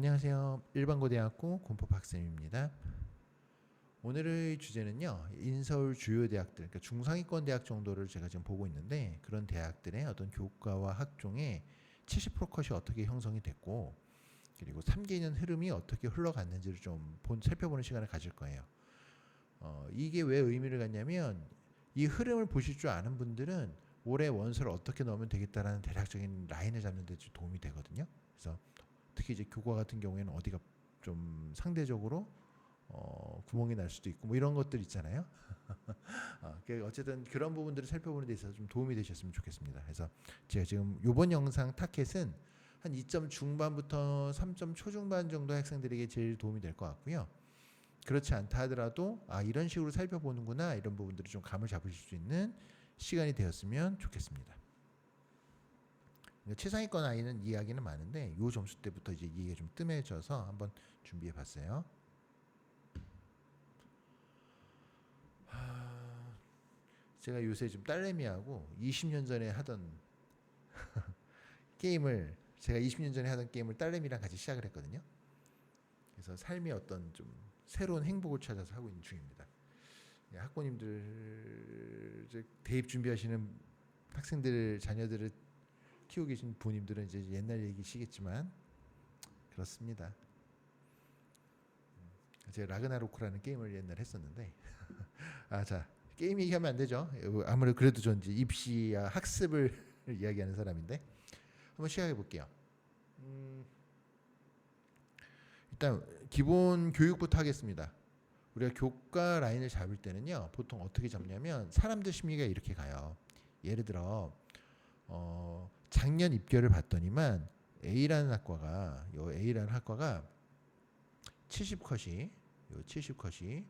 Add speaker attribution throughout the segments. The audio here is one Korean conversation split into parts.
Speaker 1: 안녕하세요. 일반고대학교 공법학생입니다. 오늘의 주제는요. 인서울 주요 대학들, 그러니까 중상위권 대학 정도를 제가 지금 보고 있는데 그런 대학들의 어떤 교과와 학종의 70% 컷이 어떻게 형성이 됐고 그리고 3개년 흐름이 어떻게 흘러갔는지를 좀 살펴보는 시간을 가질 거예요. 이게 왜 의미를 갖냐면 이 흐름을 보실 줄 아는 분들은 올해 원서를 어떻게 넣으면 되겠다라는 대략적인 라인을 잡는 데 도움이 되거든요. 그래서 특히 이제 교과 같은 경우에는 어디가 좀 상대적으로 구멍이 날 수도 있고 뭐 이런 것들 있잖아요. 어쨌든 그런 부분들을 살펴보는 데 있어서 좀 도움이 되셨으면 좋겠습니다. 그래서 제가 지금 이번 영상 타켓은 한 2점 중반부터 3점 초중반 정도 학생들에게 제일 도움이 될 것 같고요. 그렇지 않다 하더라도 이런 식으로 살펴보는구나 이런 부분들을 좀 감을 잡으실 수 있는 시간이 되었으면 좋겠습니다. 최상위권 아이는 이야기는 많은데 요 점수 때부터 이제 이게 좀 뜸해져서 한번 준비해 봤어요. 제가 요새 좀 딸내미하고 20년 전에 하던 게임을 제가 20년 전에 하던 게임을 딸내미랑 같이 시작을 했거든요. 그래서 삶의 어떤 좀 새로운 행복을 찾아서 하고 있는 중입니다. 학부모님들 대입 준비하시는 학생들 자녀들을 키우고 계신 부모님들은 이제 옛날 얘기시겠지만 그렇습니다. 제가 라그나로크라는 게임을 옛날에 했었는데 자 게임 얘기하면 안 되죠. 아무래도 그래도 전 이제 입시와 학습을 이야기하는 사람인데 한번 시작해 볼게요. 일단 기본 교육부터 하겠습니다. 우리가 교과 라인을 잡을 때는요 보통 어떻게 잡냐면 사람들 심리가 이렇게 가요. 예를 들어 작년 입결을 봤더니만 A라는 학과가 70컷이 70컷이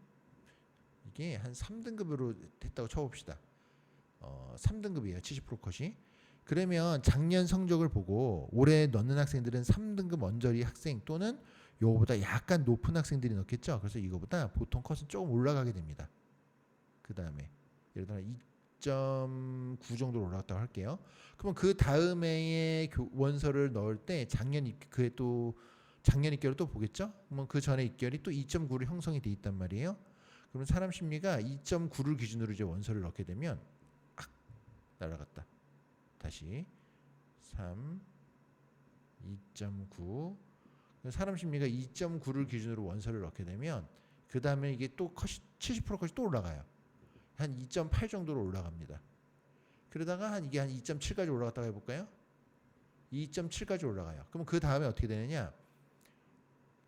Speaker 1: 이게 한 3등급으로 했다고 쳐봅시다. 3등급이에요. 70% 컷이. 그러면 작년 성적을 보고 올해 넣는 학생들은 3등급 언저리 학생 또는 요거보다 약간 높은 학생들이 넣겠죠. 그래서 이거보다 보통 컷은 조금 올라가게 됩니다. 그 다음에 예를 들어 2.9 정도로 올라갔다고 할게요. 그러면 그 다음에 원서를 넣을 때 작년 입결을 또 보겠죠. 그러면 그 전에 입결이 또 2.9로 형성이 돼 있단 말이에요. 그러면 사람 심리가 2.9를 기준으로 이제 원서를 넣게 되면 날아갔다. 다시 3, 2.9. 사람 심리가 2.9를 기준으로 원서를 넣게 되면 그 다음에 이게 또 컷이 70% 컷이 또 올라가요. 한 2.8 정도로 올라갑니다. 그러다가 이게 한 2.7까지 올라갔다고 해볼까요? 2.7까지 올라가요. 그럼 그 다음에 어떻게 되느냐?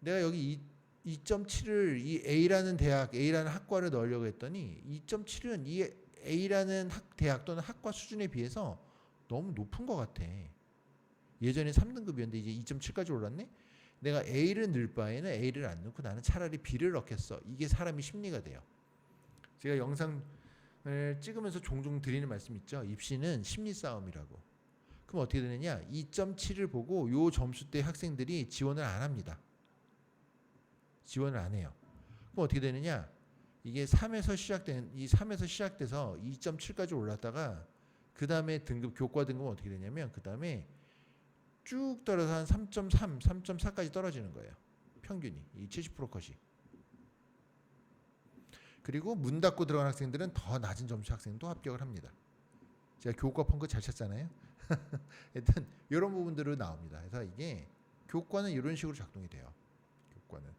Speaker 1: 내가 여기 2.7을 이 A라는 대학, A라는 학과를 넣으려고 했더니 2.7은 이 A라는 대학 또는 학과 수준에 비해서 너무 높은 것 같아. 예전에 3등급이었는데 이제 2.7까지 올랐네? 내가 A를 넣을 바에는 A를 안 넣고 나는 차라리 B를 넣겠어. 이게 사람의 심리가 돼요. 제가 영상을 찍으면서 종종 드리는 말씀 있죠. 입시는 심리 싸움이라고. 그럼 어떻게 되느냐? 2.7을 보고 요 점수대 학생들이 지원을 안 합니다. 지원을 안 해요. 그럼 어떻게 되느냐? 이게 3에서 시작돼서 2.7까지 올랐다가 그 다음에 교과 등급은 어떻게 되냐면 그 다음에 쭉 떨어서 한 3.3, 3.4까지 떨어지는 거예요. 평균이. 이 70% 컷이. 그리고 문 닫고 들어간 학생들은 더 낮은 점수 학생도 합격을 합니다. 제가 교과 펑크 잘 쳤잖아요. 하여튼 이런 부분들로 나옵니다. 그래서 이게 교과는 이런 식으로 작동이 돼요. 교과는.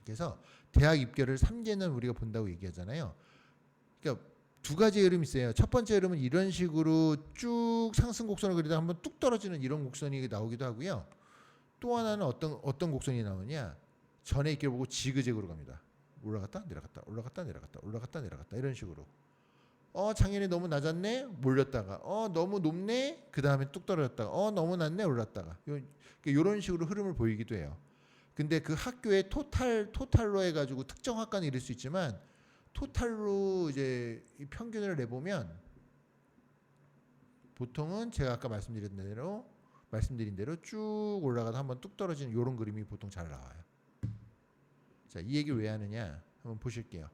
Speaker 1: 그래서 대학 입결을 3개는 우리가 본다고 얘기하잖아요. 그러니까 두 가지 흐름이 있어요. 첫 번째 흐름은 이런 식으로 쭉 상승 곡선을 그리다 한번 뚝 떨어지는 이런 곡선이 나오기도 하고요. 또 하나는 어떤 곡선이 나오냐? 전에 입결 보고 지그재그로 갑니다. 올라갔다 내려갔다 올라갔다 내려갔다 올라갔다 내려갔다 이런 식으로. 작년에 너무 낮았네 몰렸다가 너무 높네 그 다음에 뚝 떨어졌다가 너무 낮네 올랐다가 이런 식으로 흐름을 보이기도 해요. 근데 그 학교의 토탈로 해가지고 특정 학과는 이럴 수 있지만 토탈로 이제 평균을 내보면 보통은 제가 아까 말씀드린 대로 쭉 올라가다 한번 뚝 떨어지는 이런 그림이 보통 잘 나와요. 자, 이 얘기 왜 하느냐 한번 보실게요.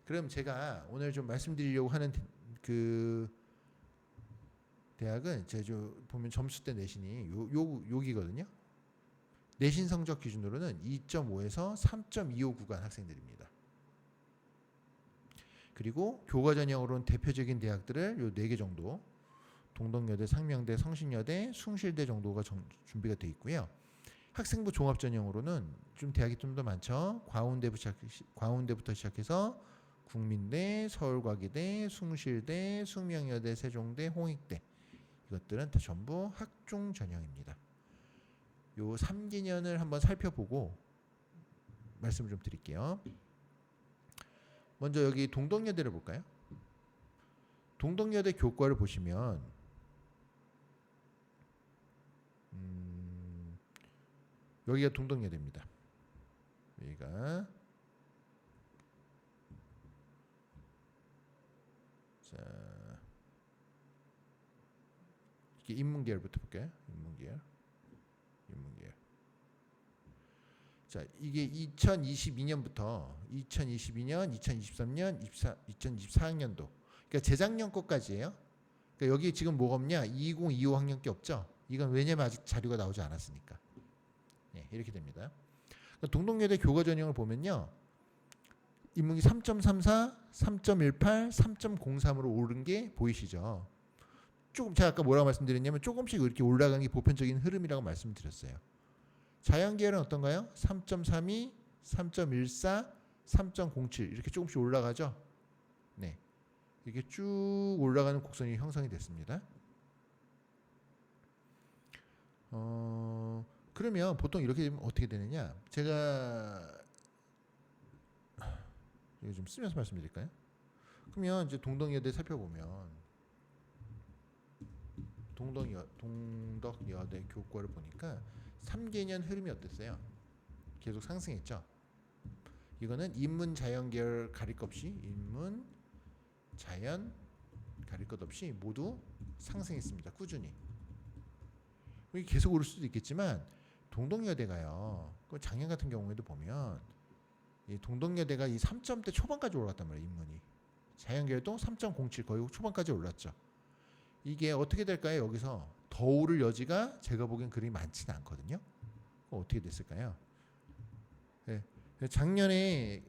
Speaker 1: 그럼 제가 오늘 좀 말씀드리려고 하는 그 대학은 제가 보면 점수대 내신이 여기거든요. 내신 성적 기준으로는 2.5에서 3.25 구간 학생들입니다. 그리고 교과 전형으로는 대표적인 대학들을 요 4개 정도, 동덕여대, 상명대, 성신여대, 숭실대 정도가 준비가 돼 있고요. 학생부 종합 전형으로는 좀 대학이 좀 더 많죠. 광운대부터 시작해서 국민대, 서울과기대, 숭실대, 숙명여대, 세종대, 홍익대, 이것들은 다 전부 학종 전형입니다. 요 3기년을 한번 살펴보고 말씀을 좀 드릴게요. 먼저 여기 동덕여대를 볼까요? 동덕여대 교과를 보시면 여기가 동덕여대입니다. 여기가 자 이게 인문계열부터 볼게요. 인문계열. 자, 이게 2022년부터 2022년, 2023년, 2024학년도. 그러니까 재작년 것까지예요. 그러니까 여기 지금 뭐가 없냐? 2025 학년 게 없죠. 이건 왜냐면 아직 자료가 나오지 않았으니까. 네, 이렇게 됩니다. 그러니까 동덕여대 교과 전형을 보면요. 인문계 3.34, 3.18, 3.03으로 오른 게 보이시죠? 조금 제가 아까 뭐라고 말씀드렸냐면 조금씩 이렇게 올라가는 게 보편적인 흐름이라고 말씀드렸어요. 자연계열은 어떤가요? 3.32, 3.14, 3.07 이렇게 조금씩 올라가죠. 네, 이렇게 쭉 올라가는 곡선이 형성이 됐습니다. 그러면 보통 이렇게 되면 어떻게 되느냐? 제가 이거 좀 쓰면서 말씀드릴까요? 그러면 이제 동덕여대 살펴보면 동덕여대 교과를 보니까 3개년 흐름이 어땠어요? 계속 상승했죠. 이거는 인문 자연 계열 가릴 것 없이 인문 자연 가릴 것 없이 모두 상승했습니다. 꾸준히. 이게 계속 오를 수도 있겠지만 동덕여대가요. 작년 같은 경우에도 보면 이 동덕여대가 이 3점대 초반까지 올랐단 말이에요. 인문이. 자연 계열도 3.07 거의 초반까지 올랐죠. 이게 어떻게 될까요? 여기서 더 오를 여지가 제가 보기엔 그리 많지는 않거든요. 어떻게 됐을까요? 네. 작년에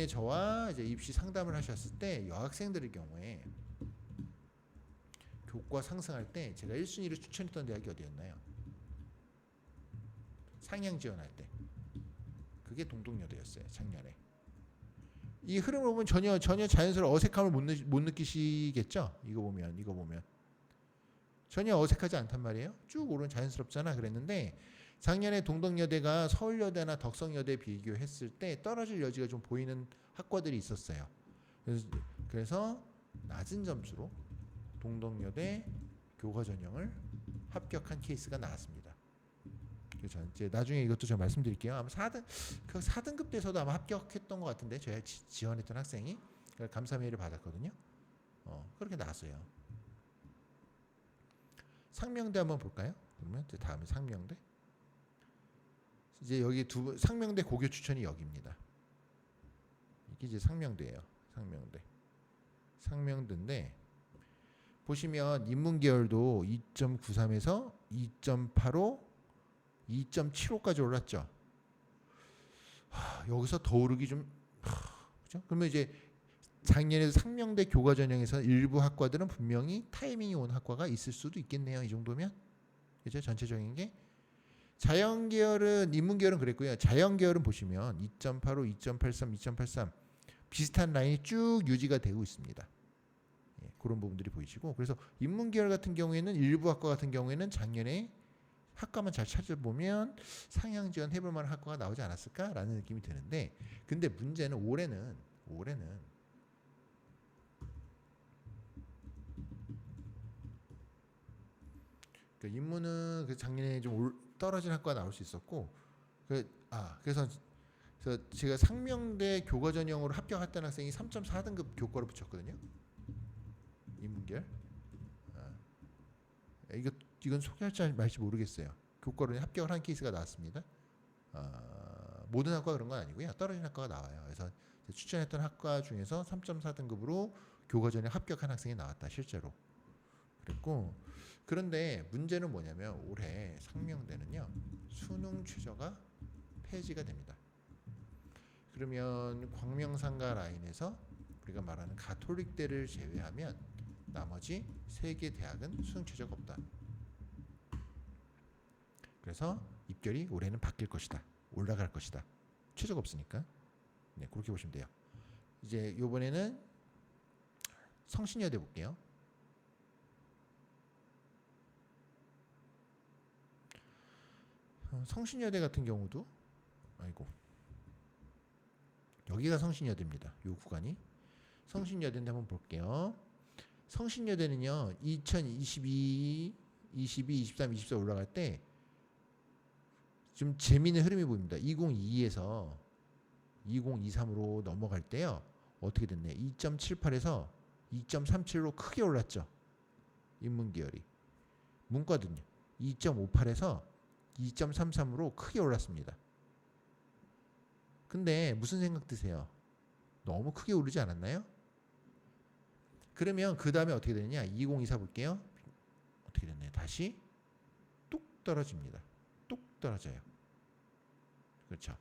Speaker 1: 저와 이제 입시 상담을 하셨을 때 여학생들의 경우에 교과 상승할 때 제가 1순위로 추천했던 대학이 어디였나요? 상향 지원할 때. 그게 동덕여대였어요. 작년에. 이 흐름을 보면 전혀 자연스러운 어색함을 못 느끼시겠죠? 이거 보면 전혀 어색하지 않단 말이에요. 쭉 오른 자연스럽잖아 그랬는데 작년에 동덕여대가 서울여대나 덕성여대 비교했을 때 떨어질 여지가 좀 보이는 학과들이 있었어요. 그래서 낮은 점수로 동덕여대 교과 전형을 합격한 케이스가 나왔습니다. 그렇죠. 이제 나중에 이것도 제가 말씀드릴게요. 아마 4등급 돼서도 아마 합격했던 것 같은데 제가 지원했던 학생이 감사 메일을 받았거든요. 그렇게 나왔어요. 상명대 한번 볼까요? 그러면 이제 다음에 상명대. 이제 여기 상명대 고교 추천이 여기입니다. 이게 이제 상명대예요. 상명대인데 보시면 인문계열도 2.93에서 2.85, 2.75까지 올랐죠. 여기서 더 오르기 좀 그렇죠? 그러면 이제 작년에 상명대 교과 전형에서 일부 학과들은 분명히 타이밍이 온 학과가 있을 수도 있겠네요. 이 정도면 그죠? 전체적인 게 자연계열은 인문계열은 그랬고요. 자연계열은 보시면 2.85, 2.83, 2.83 비슷한 라인이 쭉 유지가 되고 있습니다. 예, 그런 부분들이 보이시고 그래서 인문계열 같은 경우에는 일부 학과 같은 경우에는 작년에 학과만 잘 찾아보면 상향 지원 해볼 만한 학과가 나오지 않았을까라는 느낌이 드는데 근데 문제는 올해는 그러니까 인문은 그 작년에 좀 떨어진 학과가 나올 수 있었고 그래서 제가 상명대 교과 전형으로 합격했던 학생이 3.4등급 교과를 붙였거든요. 인문계열. 이건 소개할지 말지 모르겠어요. 교과로 합격을 한 케이스가 나왔습니다. 모든 학과가 그런 건 아니고요. 떨어진 학과가 나와요. 그래서 추천했던 학과 중에서 3.4등급으로 교과 전형 합격한 학생이 나왔다. 실제로. 그랬고 그런데 문제는 뭐냐면 올해 상명대는요. 수능 최저가 폐지가 됩니다. 그러면 광명상가 라인에서 우리가 말하는 가톨릭대를 제외하면 나머지 3개 대학은 수능 최저가 없다. 그래서 입결이 올해는 바뀔 것이다. 올라갈 것이다. 최저가 없으니까. 네, 그렇게 보시면 돼요. 이제 이번에는 성신여대 볼게요. 성신여대 같은 경우도 아이고 여기가 성신여대입니다. 이 구간이 성신여대인데 한번 볼게요. 성신여대는요 2022, 22, 23, 24 올라갈 때 좀 재미있는 흐름이 보입니다. 2022에서 2023으로 넘어갈 때요 어떻게 됐네? 2.78에서 2.37로 크게 올랐죠. 인문계열이. 문과든요 2.58에서 2.33으로 크게 올랐습니다. 근데 무슨 생각 드세요? 너무 크게 오르지 않았나요? 그러면 그 다음에 어떻게 되느냐? 2024 볼게요. 어떻게 됐나요? 다시 뚝 떨어집니다. 뚝 떨어져요. 그렇죠.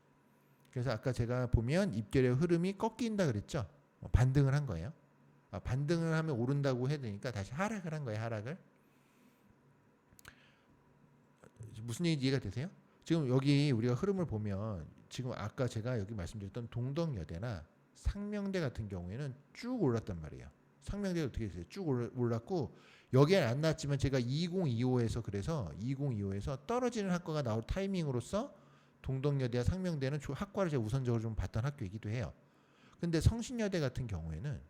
Speaker 1: 그래서 아까 제가 보면 입결의 흐름이 꺾인다 그랬죠. 반등을 한 거예요. 반등을 하면 오른다고 해야 되니까 다시 하락을 한 거예요. 하락을. 무슨 얘기인지 이해가 되세요? 지금 여기 우리가 흐름을 보면 지금 아까 제가 여기 말씀드렸던 동덕여대나 상명대 같은 경우에는 쭉 올랐단 말이에요. 상명대가 어떻게 됐어요? 쭉 올랐고 여기에 안 나왔지만 제가 2025에서 그래서 2025에서 떨어지는 학과가 나올 타이밍으로서 동덕여대와 상명대는 학과를 제가 우선적으로 좀 봤던 학교이기도 해요. 근데 성신여대 같은 경우에는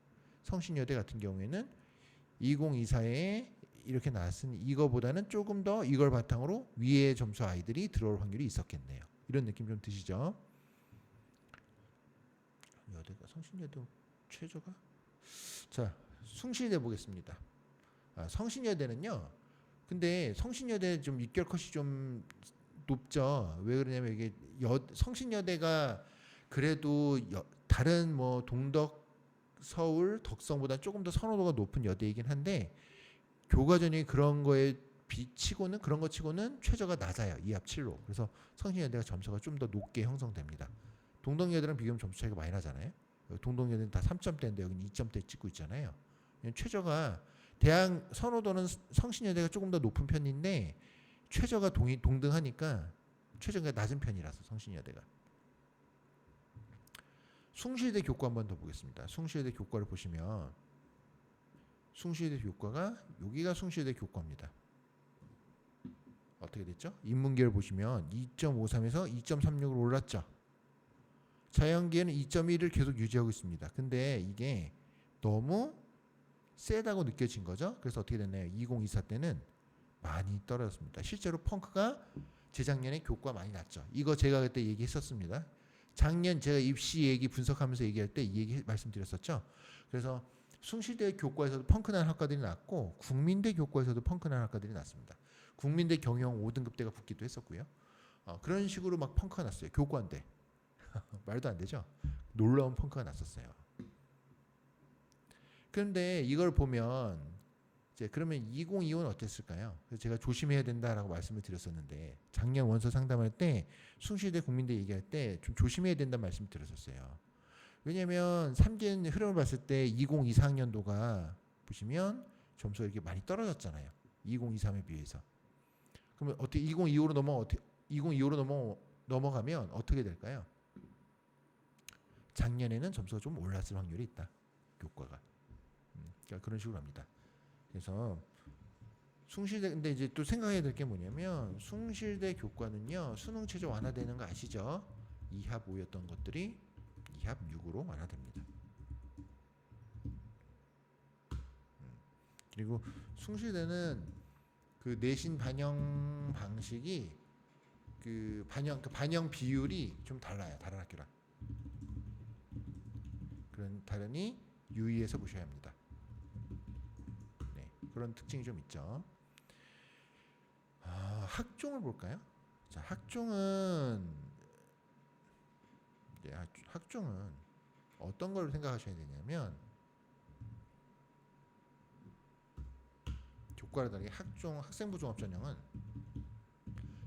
Speaker 1: 2024에 이렇게 나왔으니 이거보다는 조금 더 이걸 바탕으로 위에 점수 아이들이 들어올 확률이 있었겠네요. 이런 느낌 좀 드시죠? 여대가 성신여대 최저가? 자, 숭실대 보겠습니다. 성신여대는요. 근데 성신여대 좀 입결 컷이 좀 높죠. 왜 그러냐면 이게 성신여대가 그래도 다른 뭐 동덕, 서울, 덕성보다 조금 더 선호도가 높은 여대이긴 한데 교과전이 그런 거에 비치고는 그런 거 치고는 최저가 낮아요. 2합 7로. 그래서 성신여대가 점수가 좀 더 높게 형성됩니다. 동덕여대랑 비교하면 점수 차이가 많이 나잖아요. 동덕여대는 다 3점대인데 여기는 2점대 찍고 있잖아요. 최저가 대학 선호도는 성신여대가 조금 더 높은 편인데 최저가 동등하니까 최저가 낮은 편이라서 성신여대가. 숭실대 교과 한번 더 보겠습니다. 숭실대 교과를 보시면 숭실대 교과가 여기가 숭실대 교과입니다. 어떻게 됐죠? 인문계를 보시면 2.53에서 2.36으로 올랐죠. 자연계는 2.1을 계속 유지하고 있습니다. 근데 이게 너무 세다고 느껴진 거죠. 그래서 어떻게 됐나요? 2024 때는 많이 떨어졌습니다. 실제로 펑크가 재작년에 교과 많이 났죠. 이거 제가 그때 얘기했었습니다. 작년 제가 입시 얘기 분석하면서 얘기할 때 이 얘기 말씀드렸었죠. 그래서 숭실대 교과에서도 펑크난 학과들이 났고 국민대 교과에서도 펑크난 학과들이 났습니다. 국민대 경영 5등급대가 붙기도 했었고요. 그런 식으로 막 펑크가 났어요. 교과인데 말도 안 되죠. 놀라운 펑크가 났었어요. 그런데 이걸 보면 이제 그러면 2025는 어땠을까요? 그래서 제가 조심해야 된다라고 말씀을 드렸었는데 작년 원서 상담할 때 숭실대 국민대 얘기할 때 좀 조심해야 된다는 말씀을 드렸었어요. 왜냐하면 3년 흐름을 봤을 때 2024학년도가 보시면 점수가 이렇게 많이 떨어졌잖아요. 2023에 비해서. 그러면 어떻게 2025로 넘어가면 어떻게 될까요? 작년에는 점수가 좀 올랐을 확률이 있다. 교과가. 그러니까 그런 식으로 합니다. 그래서 숭실대 근데 이제 또 생각해야 될 게 뭐냐면 숭실대 교과는요. 수능 최저 완화되는 거 아시죠? 2합 5였던 것들이 2합 6으로 완화됩니다. 그리고 숭실대는 그 내신 반영 방식이 그 반영 비율이 좀 달라요. 다른 학교랑. 그런 다르니 유의해서 보셔야 합니다. 네, 그런 특징이 좀 있죠. 학종을 볼까요? 자, 학종은 어떤 걸 생각하셔야 되냐면 교과를 다르게 학생부 종합 전형은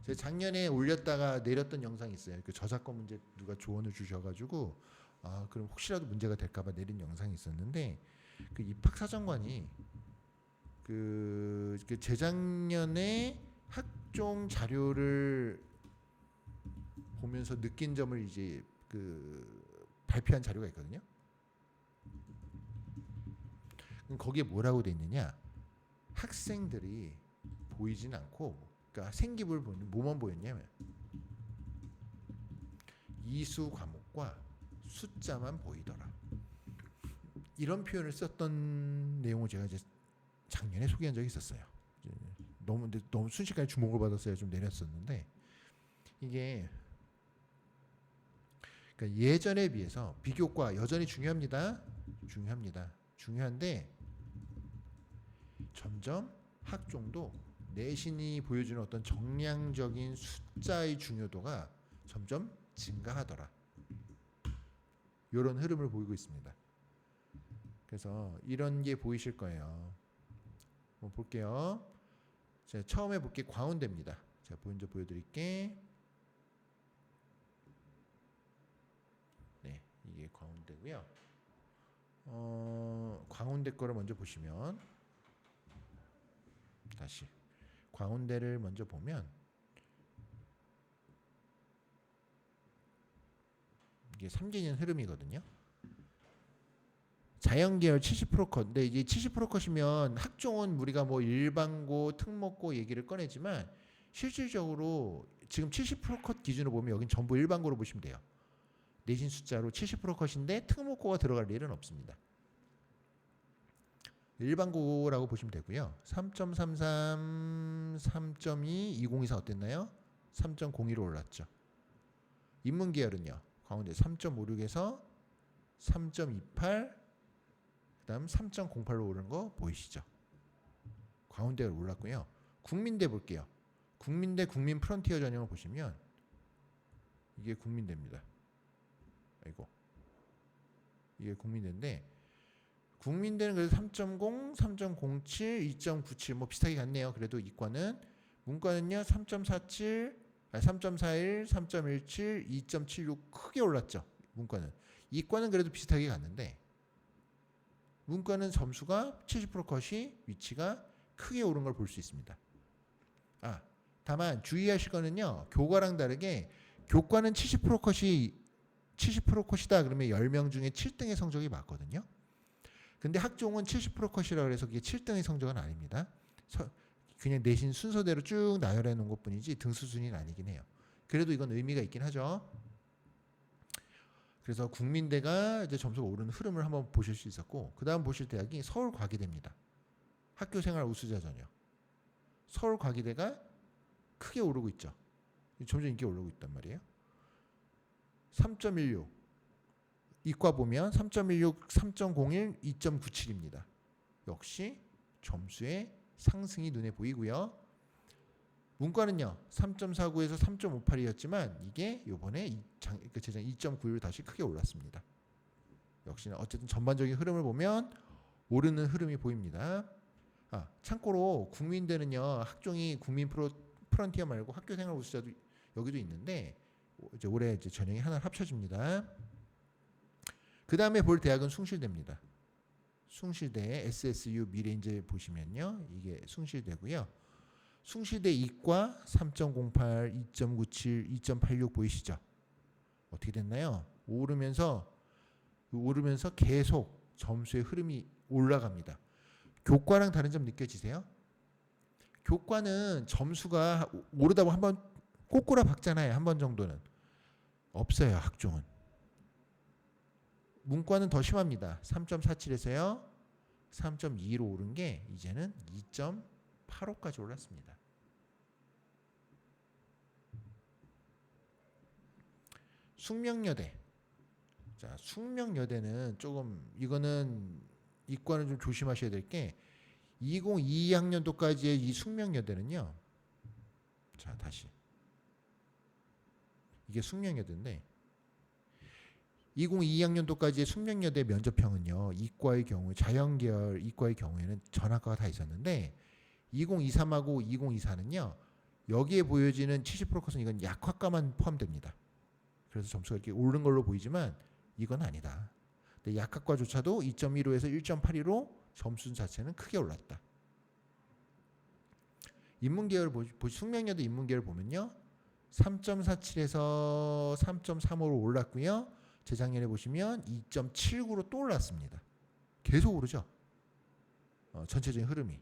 Speaker 1: 제가 작년에 올렸다가 내렸던 영상이 있어요. 그 저작권 문제 누가 조언을 주셔가지고 그럼 혹시라도 문제가 될까봐 내린 영상이 있었는데 그 입학사정관이 그 재작년에 학종 자료를 보면서 느낀 점을 이제 그 발표한 자료가 있거든요. 그럼 거기에 뭐라고 돼 있느냐? 학생들이 보이진 않고, 그러니까 생기부를 보는 뭐만 보였냐면 이수 과목과 숫자만 보이더라. 이런 표현을 썼던 내용을 제가 이제 작년에 소개한 적이 있었어요. 너무 순식간에 주목을 받았어요. 좀 내렸었는데 이게 그러니까 예전에 비해서 비교과 여전히 중요합니다. 중요한데 점점 학종도 내신이 보여주는 어떤 정량적인 숫자의 중요도가 점점 증가하더라. 이런 흐름을 보이고 있습니다. 그래서 이런 게 보이실 거예요. 한번 볼게요. 제가 처음에 볼게 광운대입니다. 제가 먼저 보여드릴게. 네, 이게 광운대고요. 광운대 거를 먼저 보시면 다시 광운대를 먼저 보면 이게 3개년 흐름이거든요. 자연계열 70% 컷. 근데 이제 70% 컷이면 학종은 우리가 뭐 일반고, 특목고 얘기를 꺼내지만 실질적으로 지금 70% 컷 기준으로 보면 여긴 전부 일반고로 보시면 돼요. 내신 숫자로 70% 컷인데 특목고가 들어갈 일은 없습니다. 일반고라고 보시면 되고요. 3.33, 3.2, 2024 어땠나요? 3.01로 올랐죠. 인문계열은요. 가운데 3.56에서 3.28, 그 다음 3.08로 오른 거 보이시죠? 가운데가 올랐고요. 국민대 볼게요. 국민대 국민 프론티어 전형을 보시면 이게 국민대입니다. 아이고, 이게 국민대인데 국민대는 그래도 3.0, 3.07, 2.97 뭐 비슷하게 갔네요. 그래도 이과는 문과는요 3.47, 3.41, 3.17, 2.76 크게 올랐죠. 문과는. 이과는 그래도 비슷하게 갔는데 문과는 점수가 70% 컷이 위치가 크게 오른 걸 볼 수 있습니다. 다만 주의하실 거는요. 교과랑 다르게 교과는 70% 컷이 70% 컷이다 그러면 10명 중에 7등의 성적이 맞거든요. 근데 학종은 70% 컷이라고 해서 그게 7등의 성적은 아닙니다. 그냥 내신 순서대로 쭉 나열해 놓은 것뿐이지 등수 순위는 아니긴 해요. 그래도 이건 의미가 있긴 하죠. 그래서 국민대가 이제 점수가 오르는 흐름을 한번 보실 수 있었고, 그 다음 보실 대학이 서울과기대입니다. 학교생활 우수자 전형. 서울과기대가 크게 오르고 있죠. 점점 인기가 오르고 있단 말이에요. 3.16. 이과 보면 3.16, 3.01, 2.97입니다. 역시 점수의 상승이 눈에 보이고요. 문과는요 3.49에서 3.58이었지만 이게 요번에 재작 2.91로 다시 크게 올랐습니다. 역시나 어쨌든 전반적인 흐름을 보면 오르는 흐름이 보입니다. 참고로 국민대는요 학종이 국민 프론티어 말고 학교생활 우수자도 여기도 있는데 이제 올해 이제 전형이 하나 합쳐집니다. 그 다음에 볼 대학은 숭실대입니다. 숭실대 SSU 미래인재 보시면요 이게 숭실대고요. 숭실대 이과 3.08, 2.97, 2.86 보이시죠? 어떻게 됐나요? 오르면서 계속 점수의 흐름이 올라갑니다. 교과랑 다른 점 느껴지세요? 교과는 점수가 오르다 보면 한번 꼬꾸라 박잖아요. 한 번 정도는. 없어요. 학종은. 문과는 더 심합니다. 3.47에서요. 3.2로 오른 게 이제는 2.85까지 올랐습니다. 숙명여대. 자, 숙명여대는 조금 이거는 이과는 좀 조심하셔야 될 게 2022학년도까지의 이 숙명여대는요. 자, 다시. 이게 숙명여대인데 2022학년도까지의 숙명여대 면접형은요. 이과의 경우 자연계열 이과의 경우에는 전학과가 다 있었는데 2023하고 2024는요. 여기에 보여지는 70% 컷은 이건 약화가만 포함됩니다. 그래서 점수가 이렇게 오른 걸로 보이지만 이건 아니다. 근데 약학과조차도 2.15에서 1.82로 점수 자체는 크게 올랐다. 인문계열 숙명여대 인문계열 보면요. 3.47에서 3.35로 올랐고요. 재작년에 보시면 2.79로 또 올랐습니다. 계속 오르죠. 전체적인 흐름이.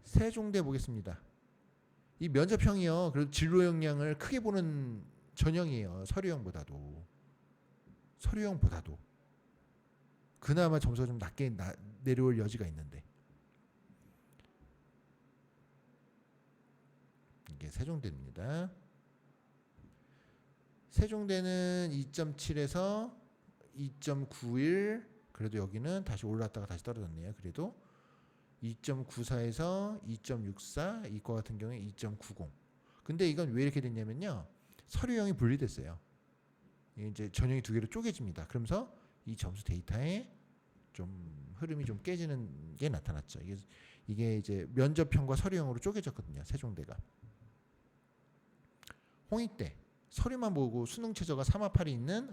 Speaker 1: 세종대 보겠습니다. 이 면접형이요. 그래도 진로 역량을 크게 보는 전형이에요. 서류형보다도. 그나마 점수가 좀 낮게 내려올 여지가 있는데. 이게 세종대입니다. 세종대는 2.7에서 2.91, 그래도 여기는 다시 올랐다가 다시 떨어졌네요. 그래도 2.94에서 2.64, 이과 같은 경우에 2.90. 근데 이건 왜 이렇게 됐냐면요. 서류형이 분리됐어요. 이제 전형이 두 개로 쪼개집니다. 그러면서 이 점수 데이터에 좀 흐름이 좀 깨지는 게 나타났죠. 이게 이제 면접형과 서류형으로 쪼개졌거든요. 세종대가. 홍익대 서류만 보고 수능 최저가 3화8이 있는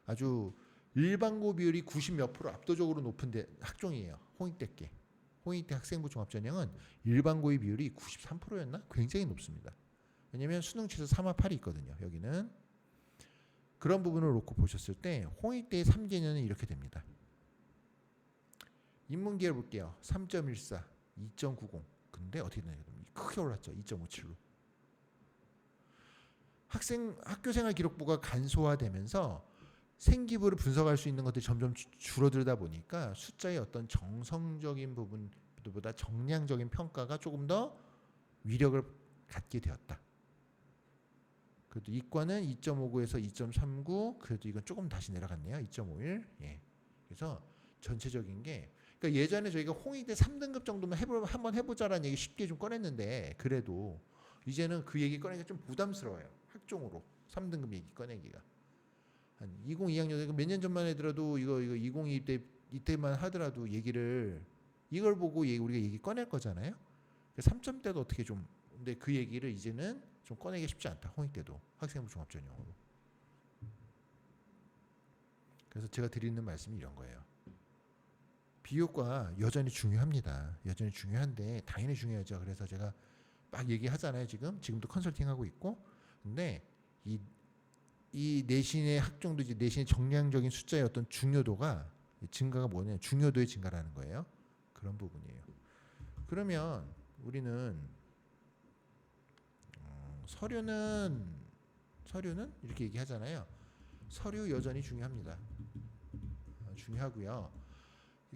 Speaker 1: 아주 일반고 비율이 90몇 프로 압도적으로 높은 학종이에요. 홍익대께. 홍익대 학생부 종합전형은 일반고의 비율이 93%였나? 굉장히 높습니다. 왜냐하면 수능 최저 3화8이 있거든요. 여기는. 그런 부분을 놓고 보셨을 때 홍익대의 3개년은 이렇게 됩니다. 인문계열 볼게요. 3.14, 2.90. 근데 어떻게 되냐? 크게 올랐죠. 2.57로. 학교생활 기록부가 간소화되면서 생기부를 분석할 수 있는 것들이 점점 줄어들다 보니까 숫자의 어떤 정성적인 부분보다 정량적인 평가가 조금 더 위력을 갖게 되었다. 그래도 이과는 2.59에서 2.39, 그래도 이건 조금 다시 내려갔네요. 2.51. 예. 그래서 전체적인 게, 그러니까 예전에 저희가 홍익대 3등급 정도만 한번 해보자라는 얘기 쉽게 좀 꺼냈는데, 그래도 이제는 그 얘기 꺼내기가 좀 부담스러워요. 학종으로 3등급 얘기 꺼내기가. 한 2022학년 몇 년 전만 해더라도 이거 2022 이때만 하더라도 얘기를 이걸 보고 우리가 얘기 꺼낼 거잖아요. 3점대도 어떻게 좀, 근데 그 얘기를 이제는 좀 꺼내기 쉽지 않다. 홍익대도 학생부 종합전형으로. 그래서 제가 드리는 말씀이 이런 거예요. 비교과 여전히 중요합니다. 여전히 중요한데 당연히 중요하죠. 그래서 제가 막 얘기하잖아요. 지금도 컨설팅하고 있고. 근데 이 내신의 학종도 이제 내신의 정량적인 숫자의 어떤 중요도가 증가가 뭐냐? 중요도의 증가라는 거예요. 그런 부분이에요. 그러면 우리는 서류는 이렇게 얘기하잖아요. 서류 여전히 중요합니다. 중요하고요.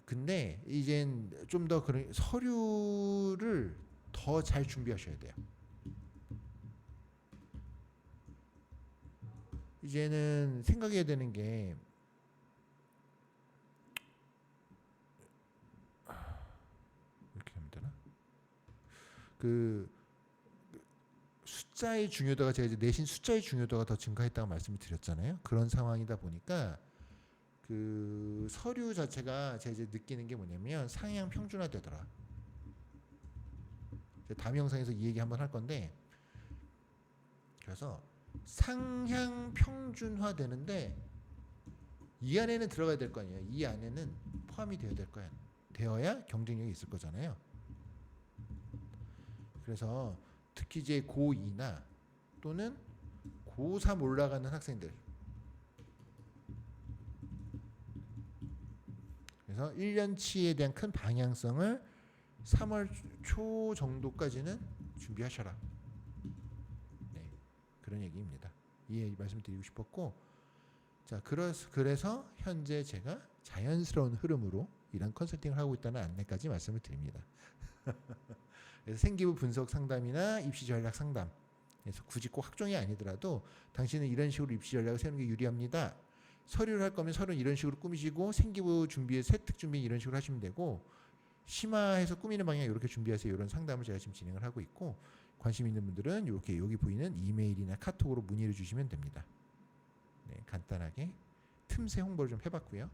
Speaker 1: 근데 이젠 좀 더 그런 서류를 더 잘 준비하셔야 돼요. 이제는 생각해야 되는 게 이렇게 하면 되나? 그 숫자의 중요도가 제가 이제 내신 숫자의 중요도가 더 증가했다고 말씀을 드렸잖아요. 그런 상황이다 보니까 그 서류 자체가 제가 이제 느끼는 게 뭐냐면 상향 평준화되더라. 다음 영상에서 이 얘기 한번 할 건데, 그래서 상향 평준화 되는데 이 안에는 들어가야 될 거 아니에요. 이 안에는 포함이 되어야 될 거야. 되어야 경쟁력이 있을 거잖아요. 그래서 특히 이제 고2나 또는 고3 올라가는 학생들, 그래서 1년치에 대한 큰 방향성을 3월 초 정도까지는 준비하셔라. 네, 그런 얘기입니다. 이 말씀드리고 싶었고, 자, 그래서 현재 제가 자연스러운 흐름으로 이런 컨설팅을 하고 있다는 안내까지 말씀을 드립니다. 그래서 생기부 분석 상담이나 입시 전략 상담, 그래서 굳이 꼭 학종이 아니더라도 당신은 이런 식으로 입시 전략을 세우는 게 유리합니다. 서류를 할 거면 서류는 이런 식으로 꾸미시고 생기부 준비에 세특 준비 이런 식으로 하시면 되고, 심화해서 꾸미는 방향 이렇게 준비하세요. 이런 상담을 제가 지금 진행을 하고 있고, 관심 있는 분들은 이렇게 여기 보이는 이메일이나 카톡으로 문의를 주시면 됩니다. 네, 간단하게 틈새 홍보를 좀 해봤고요.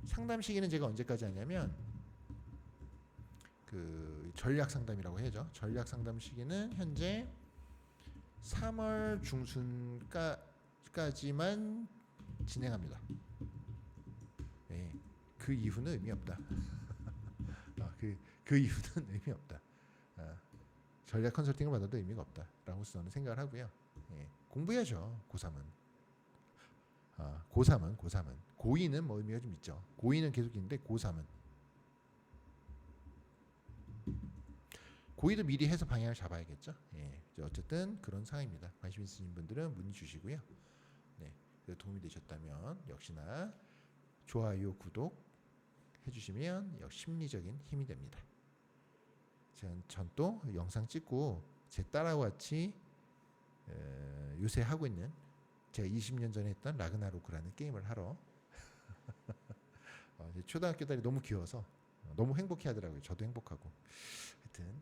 Speaker 1: 상담 시기는 제가 언제까지 하냐면 그 전략 상담이라고 해야죠. 전략 상담 시기는 현재 3월 중순까지만 진행합니다. 네, 그 이후는 의미 없다. 그 이후는 의미 없다. 전략 컨설팅을 받아도 의미가 없다라고 저는 생각을 하고요. 예, 공부해야죠. 고3은. 고3은 고2는 뭐 의미가 좀 있죠. 고2는 계속 있는데 고3은 고2도 미리 해서 방향을 잡아야겠죠. 예, 어쨌든 그런 상황입니다. 관심 있으신 분들은 문의 주시고요. 네, 도움이 되셨다면 역시나 좋아요, 구독 해주시면 역시 심리적인 힘이 됩니다. 전 또 영상 찍고 제 딸하고 같이 요새 하고 있는 제가 20년 전에 했던 라그나로크라는 게임을 하러 초등학교 딸이 너무 귀여워서 너무 행복해 하더라고요. 저도 행복하고. 하여튼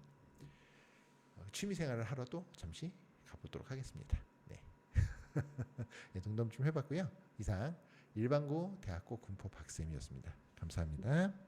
Speaker 1: 취미 생활을 하러 또 잠시 가보도록 하겠습니다. 네. 네, 농담 좀 해봤고요. 이상 일반고 대학고 군포 박쌤이었습니다. 감사합니다.